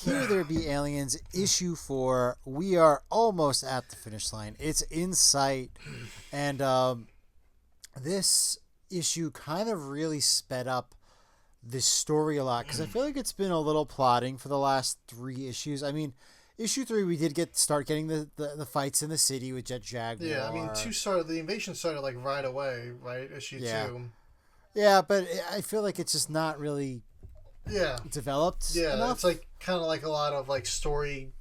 Here There Be Aliens, issue 4. We are almost at the finish line. It's in sight. And this issue kind of really sped up this story a lot, because I feel like it's been a little plodding for the last 3 issues. I mean, issue 3, we did start getting the fights in the city with Jet Jaguar. Yeah, I mean, the invasion started like right away, right? Issue 2. Yeah, but I feel like it's just not really developed enough. It's like kind of like a lot of like story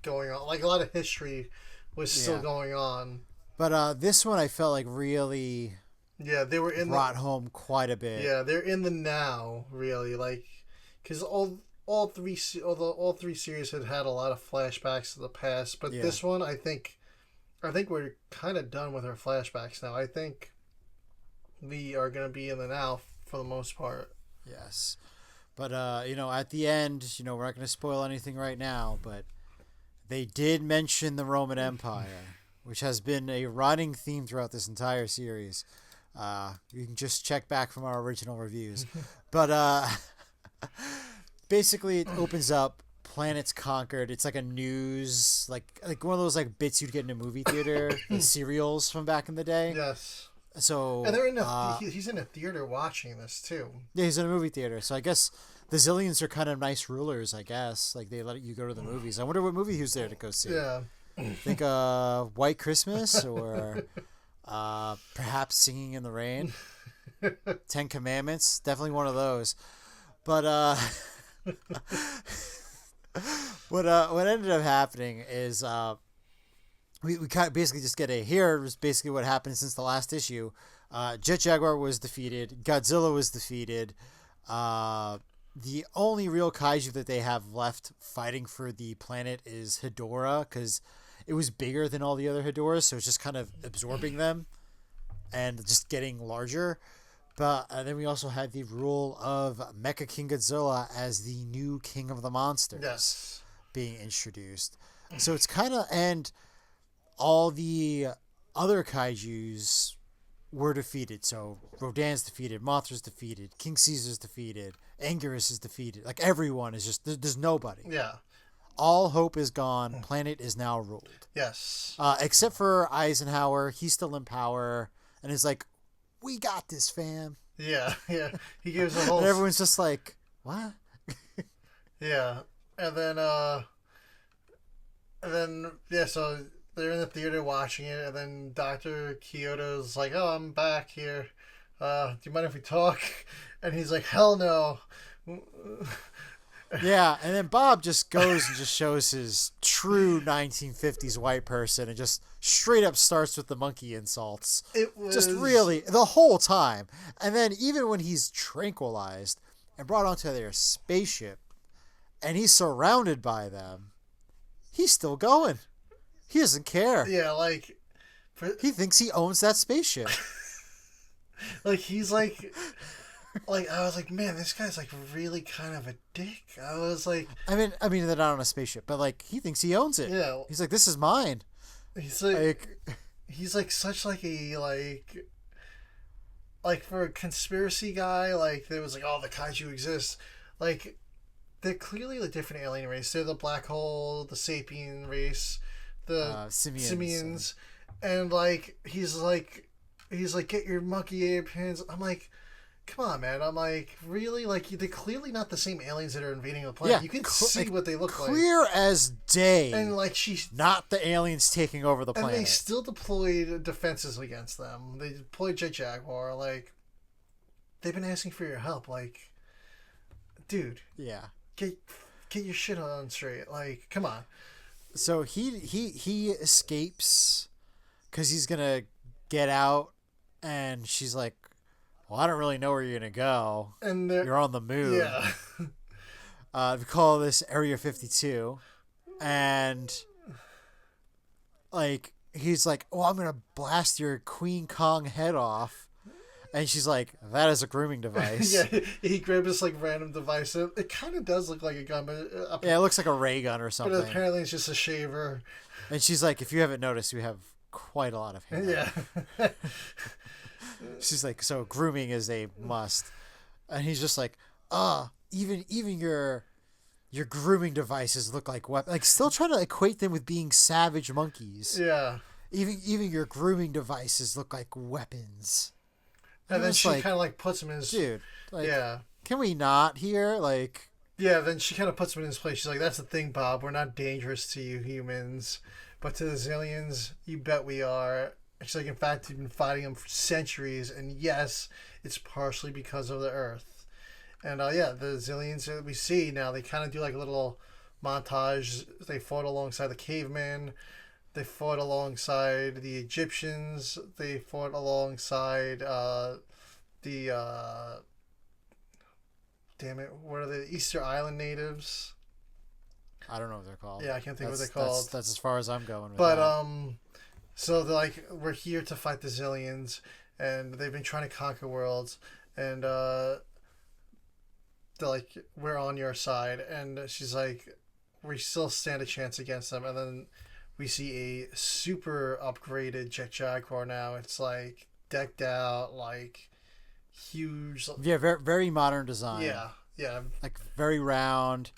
going on, like a lot of history was still going on. But this one I felt like really they were brought home quite a bit. Yeah, they're in the now, really, like, because all three series had a lot of flashbacks to the past, but this one I think we're kind of done with our flashbacks now. I think we are going to be in the now for the most part. Yes. But, at the end, we're not going to spoil anything right now, but they did mention the Roman Empire, which has been a running theme throughout this entire series. You can just check back from our original reviews. But basically it opens up, planets conquered. It's like a news, like one of those like bits you'd get in a movie theater, the serials from back in the day. Yes. So and they're he's in a theater watching this too. Yeah, he's in a movie theater. So I guess the Xiliens are kind of nice rulers, I guess. Like they let you go to the movies. I wonder what movie he was there to go see. Yeah. Think White Christmas or perhaps Singing in the Rain. 10 Commandments. Definitely one of those. But what ended up happening is we kind of basically just get here's basically what happened since the last issue. Jet Jaguar was defeated. Godzilla was defeated. The only real kaiju that they have left fighting for the planet is Ghidorah, because it was bigger than all the other Ghidorahs, so it's just kind of absorbing them and just getting larger. But then we also had the rule of Mecha King Godzilla as the new king of the monsters being introduced. So it's kind of, and all the other kaijus were defeated. So Rodan's defeated, Mothra's defeated, King Caesar's defeated, Anguirus is defeated. Like everyone is just, there's nobody. Yeah. All hope is gone. Planet is now ruled. Yes. Except for Eisenhower. He's still in power. And it's like, we got this, fam. Yeah, yeah. He gives a whole... And everyone's just like, what? Yeah. And then, so they're in the theater watching it, and then Dr. Kyoto's like, oh, I'm back here. Do you mind if we talk? And he's like, hell no. Yeah, and then Bob just goes and just shows his true 1950s white person and just straight up starts with the monkey insults. It was... Just really, the whole time. And then even when he's tranquilized and brought onto their spaceship and he's surrounded by them, he's still going. He doesn't care. Yeah, like... He thinks he owns that spaceship. Like, he's like... Like, I was like, man, this guy's like really kind of a dick. I was like... I mean, they're not on a spaceship, but like, he thinks he owns it. Yeah. He's like, this is mine. He's like such like a, like for a conspiracy guy, like, there was like, oh, the kaiju exists. Like, they're clearly a different alien race. They're the black hole, the sapien race, the Simians. And like, he's like, get your monkey ape hands. I'm like... Come on, man. I'm like, really? Like, they're clearly not the same aliens that are invading the planet. Yeah, you can see what they look like. Clear as day. And, like, she's... Not the aliens taking over the planet. And they still deployed defenses against them. They deployed Jet Jaguar. Like, they've been asking for your help. Like, dude. Yeah. Get your shit on straight. Like, come on. So he escapes because he's going to get out, and she's like, well, I don't really know where you're going to go. And you're on the moon. Yeah. We call this Area 52. And, like, he's like, oh, I'm going to blast your Queen Kong head off. And she's like, that is a grooming device. Yeah, he grabbed this, like, random device. It kind of does look like a gun, but... yeah, it looks like a ray gun or something. But apparently it's just a shaver. And she's like, if you haven't noticed, we have quite a lot of hair. Yeah. She's like, so grooming is a must. And he's just like, even your your grooming devices look like weapons. Like, still trying to equate them with being savage monkeys. Yeah. Even your grooming devices look like weapons. And then she kind of like puts him in his... Dude, like, yeah. Can we not here? Like... Yeah, then she kind of puts him in his place. She's like, that's the thing, Bob. We're not dangerous to you humans. But to the Xiliens, you bet we are. She's like, in fact, you've been fighting them for centuries. And yes, it's partially because of the Earth. And yeah, the Xiliens that we see now, they kind of do like a little montage. They fought alongside the cavemen. They fought alongside the Egyptians. They fought alongside damn it, what are the Easter Island natives? I don't know what they're called. Yeah, I can't think what they're called. That's as far as I'm going with but, that. So they're like, we're here to fight the Xiliens, and they've been trying to conquer worlds, and they're like, we're on your side, and she's like, we still stand a chance against them, and then we see a super upgraded Jet Jaguar now. It's like decked out, like huge. Yeah, very, very modern design. Yeah. Like very round.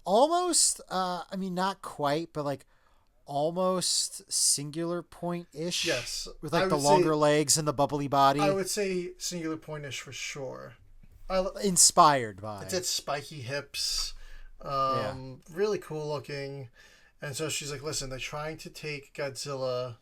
Almost, I mean, not quite, but like almost singular point-ish. Yes. With like the longer legs and the bubbly body. I would say singular point-ish for sure. Inspired by. It's spiky hips. Really cool looking. And so she's like, listen, they're trying to take Godzilla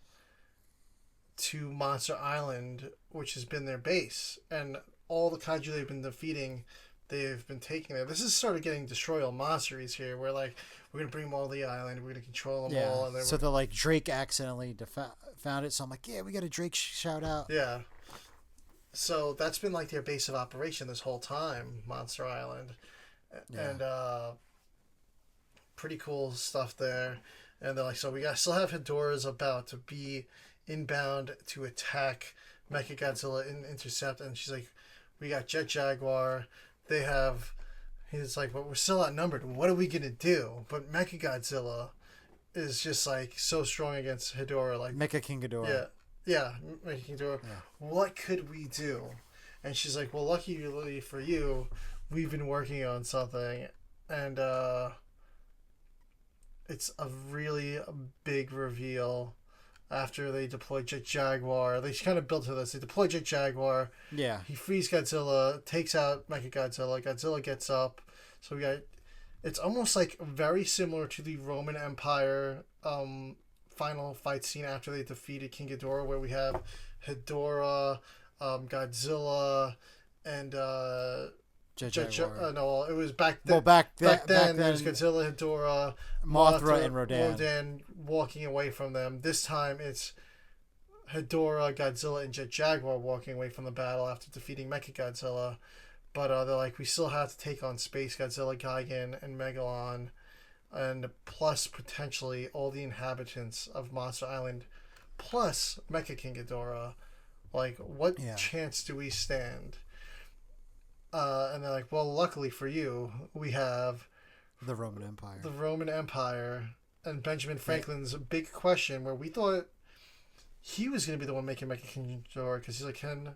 to Monster Island, which has been their base. And all the kaiju they've been defeating, they've been taking there. This is sort of getting Destroy All Monsters here, where like, we're going to bring them all to the island, we're going to control them all. And so the like Drake accidentally found it, so I'm like, yeah, we got a Drake shout out. Yeah. So that's been like their base of operation this whole time, Monster Island. Yeah. And pretty cool stuff there. And they're like, so we still have Ghidorah's about to be inbound to attack Mechagodzilla and intercept. And she's like, we got Jet Jaguar. He's like, but we're still outnumbered. What are we going to do? But Mechagodzilla is just like so strong against Ghidorah. Like Mecha King Ghidorah. Yeah, Mecha Ghidorah. Yeah. What could we do? And she's like, well, luckily for you, we've been working on something. And it's a really big reveal after they deploy Jet Jaguar. They kind of built to this. They deploy Jet Jaguar. Yeah. He frees Godzilla, takes out Mechagodzilla. Godzilla gets up. So we got... It's almost like very similar to the Roman Empire final fight scene after they defeated King Ghidorah, where we have Ghidorah, Godzilla, and... Jet Jaguar. No, it was back then. Well, back then it was Godzilla, Ghidorah, Mothra, and Rodan walking away from them. This time it's Ghidorah, Godzilla, and Jet Jaguar walking away from the battle after defeating Mechagodzilla. But they're like, we still have to take on Space Godzilla, Gigan, and Megalon, and plus potentially all the inhabitants of Monster Island, plus Mecha King Ghidorah. Like, what chance do we stand? And they're like, well, luckily for you, we have the Roman Empire. The Roman Empire and Benjamin Franklin's big question, where we thought he was going to be the one making Mecha King Ghidorah, because he's like, can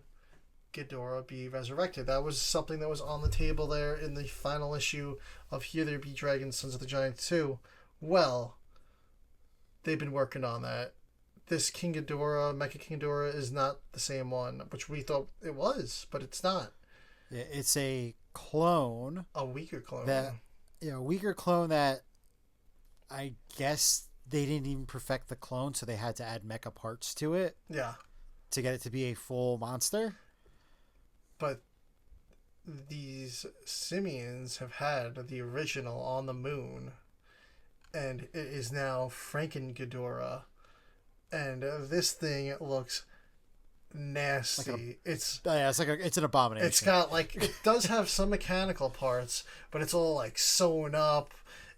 Ghidorah be resurrected? That was something that was on the table there in the final issue of Here There Be Dragons, Sons of the Giants 2. Well, they've been working on that. This King Ghidorah, Mecha King Ghidorah, is not the same one, which we thought it was, but it's not. It's a clone. A weaker clone. A weaker clone that I guess they didn't even perfect the clone, so they had to add mecha parts to it. Yeah. To get it to be a full monster. But these Simians have had the original on the moon, and it is now Frankenghidorah. And this thing looks nasty. It's an abomination. It's got it does have some mechanical parts, but it's all like sewn up,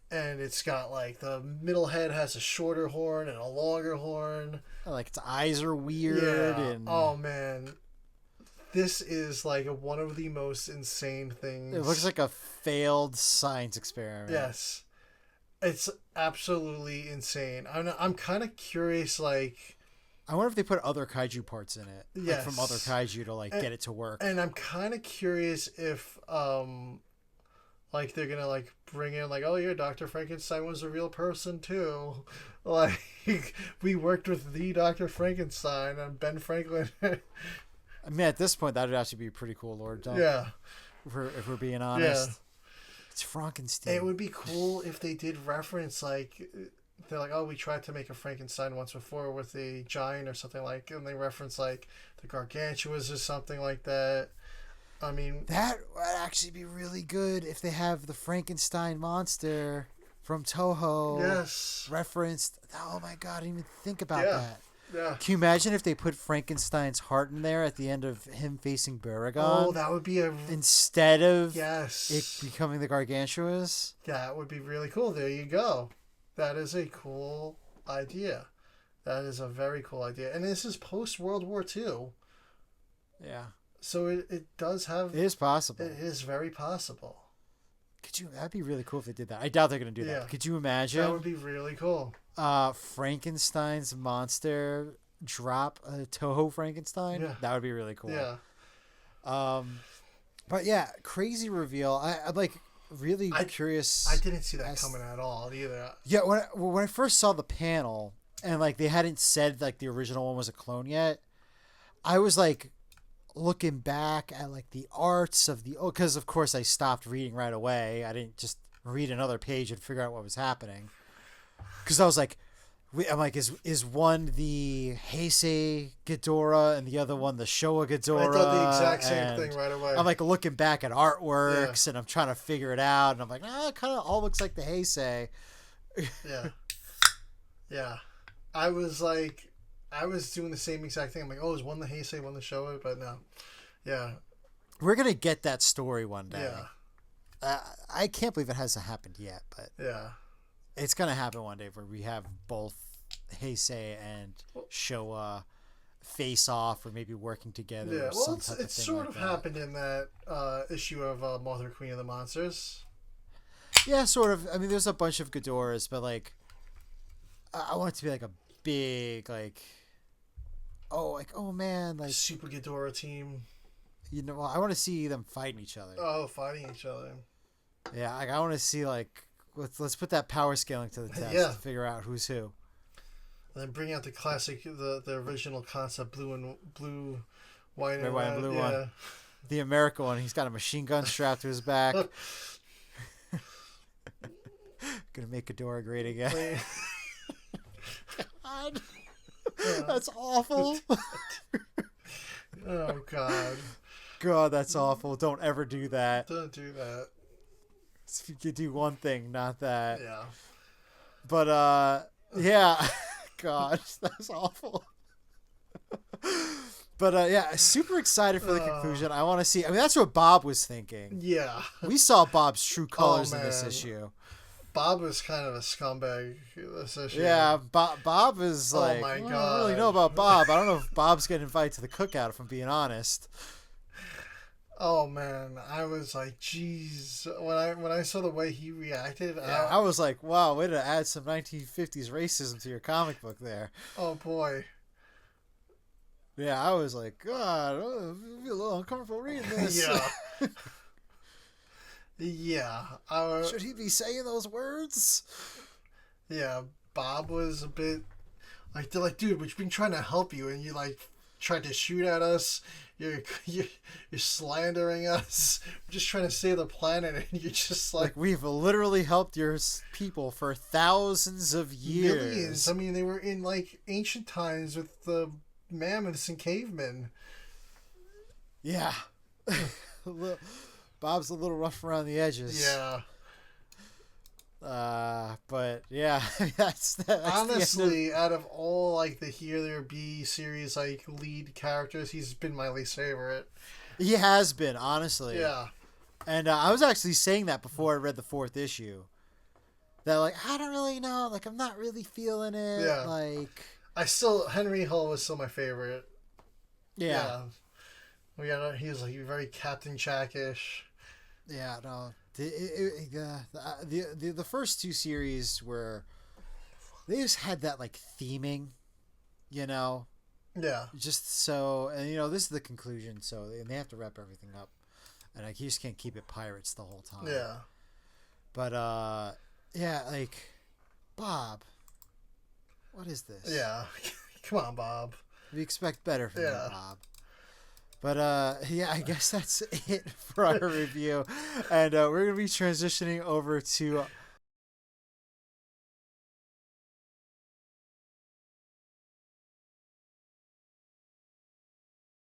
and it's got like the middle head has a shorter horn and a longer horn. Like its eyes are weird. Yeah. And oh man, this is like one of the most insane things. It looks like a failed science experiment. Yes, it's absolutely insane. I'm kind of curious, like. I wonder if they put other kaiju parts in it, yes. from other kaiju to get it to work. And I'm kind of curious if Like they're gonna like bring in like, oh yeah, Dr. Frankenstein was a real person too. Like we worked with the Dr. Frankenstein and Ben Franklin. I mean, at this point, that would actually be a pretty cool lore dump. Yeah. If we're being honest. Yeah. It's Frankenstein. It would be cool if they did reference, like, they're like, oh, we tried to make a Frankenstein once before with a giant or something like, and they reference, like, the Gargantuas or something like that. I mean... That would actually be really good if they have the Frankenstein monster from Toho. Yes. Referenced. Oh my god, I didn't even think about that. Yeah. Can you imagine if they put Frankenstein's heart in there at the end of him facing Baragon? Oh, that would be a... Instead of yes. it becoming the Gargantuas? That would be really cool. There you go. That is a cool idea. That is a very cool idea. And this is post-World War II. Yeah. So it does have... It is possible. It is very possible. That'd be really cool if they did that. I doubt they're going to do that. Could you imagine? That would be really cool. Frankenstein's monster drop a Toho Frankenstein? Yeah. That would be really cool. Yeah. But yeah, crazy reveal. I'm like really curious. I didn't see that coming at all either. Yeah, when I first saw the panel and like they hadn't said like the original one was a clone yet, I was like looking back at like the arts of the because of course I stopped reading right away. I didn't just read another page and figure out what was happening because I was like, I'm like, is one the Heisei Ghidorah and the other one the Showa Ghidorah? I thought the exact same thing right away. I'm like looking back at artworks and I'm trying to figure it out and I'm like, it kind of all looks like the Heisei. Yeah. I was doing the same exact thing. I'm like, is one the Heisei, one the Showa? But no. Yeah. We're going to get that story one day. Yeah. I can't believe it hasn't happened yet, but yeah, it's going to happen one day where we have both Heisei and Showa face off or maybe working together. Yeah, well, it's sort of happened in that issue of Mother Queen of the Monsters. Yeah, sort of. I mean, there's a bunch of Ghidorahs, but like, I want it to be like a big, like, oh man, like Super Ghidorah team. You know, I want to see them fighting each other. Oh, fighting each other. Yeah, I want to see like let's put that power scaling to the test to figure out who's who. And then bring out the classic, the original concept, blue, white, and red, and blue one. The American one. He's got a machine gun strapped to his back. Gonna make Ghidorah great again. God, that's awful. Oh God. God, that's awful. Don't ever do that. Don't do that. If you could do one thing, not that. Yeah. But yeah. God, that's awful. But yeah, super excited for the conclusion. I want to see. I mean, that's what Bob was thinking. Yeah. We saw Bob's true colors in this issue. Bob was kind of a scumbag this issue. Yeah, Bob is like, my God. I don't really know about Bob. I don't know if Bob's getting invited to the cookout, if I'm being honest. Oh man, I was like, jeez. When I saw the way he reacted, I was like, wow, way to add some 1950s racism to your comic book there. Oh boy. Yeah, I was like, God, I feel a little uncomfortable reading this. Yeah. Yeah. Should he be saying those words? Yeah, Bob was a bit like, they're like, dude, we've been trying to help you, and you like tried to shoot at us. You're slandering us. We're just trying to save the planet, and you're just like we've literally helped your people for thousands of years. Millions. I mean, they were in like ancient times with the mammoths and cavemen. Yeah. Bob's a little rough around the edges. Yeah. But yeah, that's honestly, out of all like the Here There Be series like lead characters, he's been my least favorite. He has been, honestly. Yeah. And I was actually saying that before I read the 4th issue. That like I don't really know, like I'm not really feeling it. Yeah. Like Henry Hull was still my favorite. Yeah. He was like very Captain Jack-ish. Yeah, no. The first 2 series were they just had that like theming, you know. Yeah. Just so, and you know, this is the conclusion, so they have to wrap everything up, and like you just can't keep it pirates the whole time. Yeah. But yeah, like Bob, what is this? Yeah, come on, Bob. We expect better from you, Bob. But yeah, I guess that's it for our review, and we're gonna be transitioning over to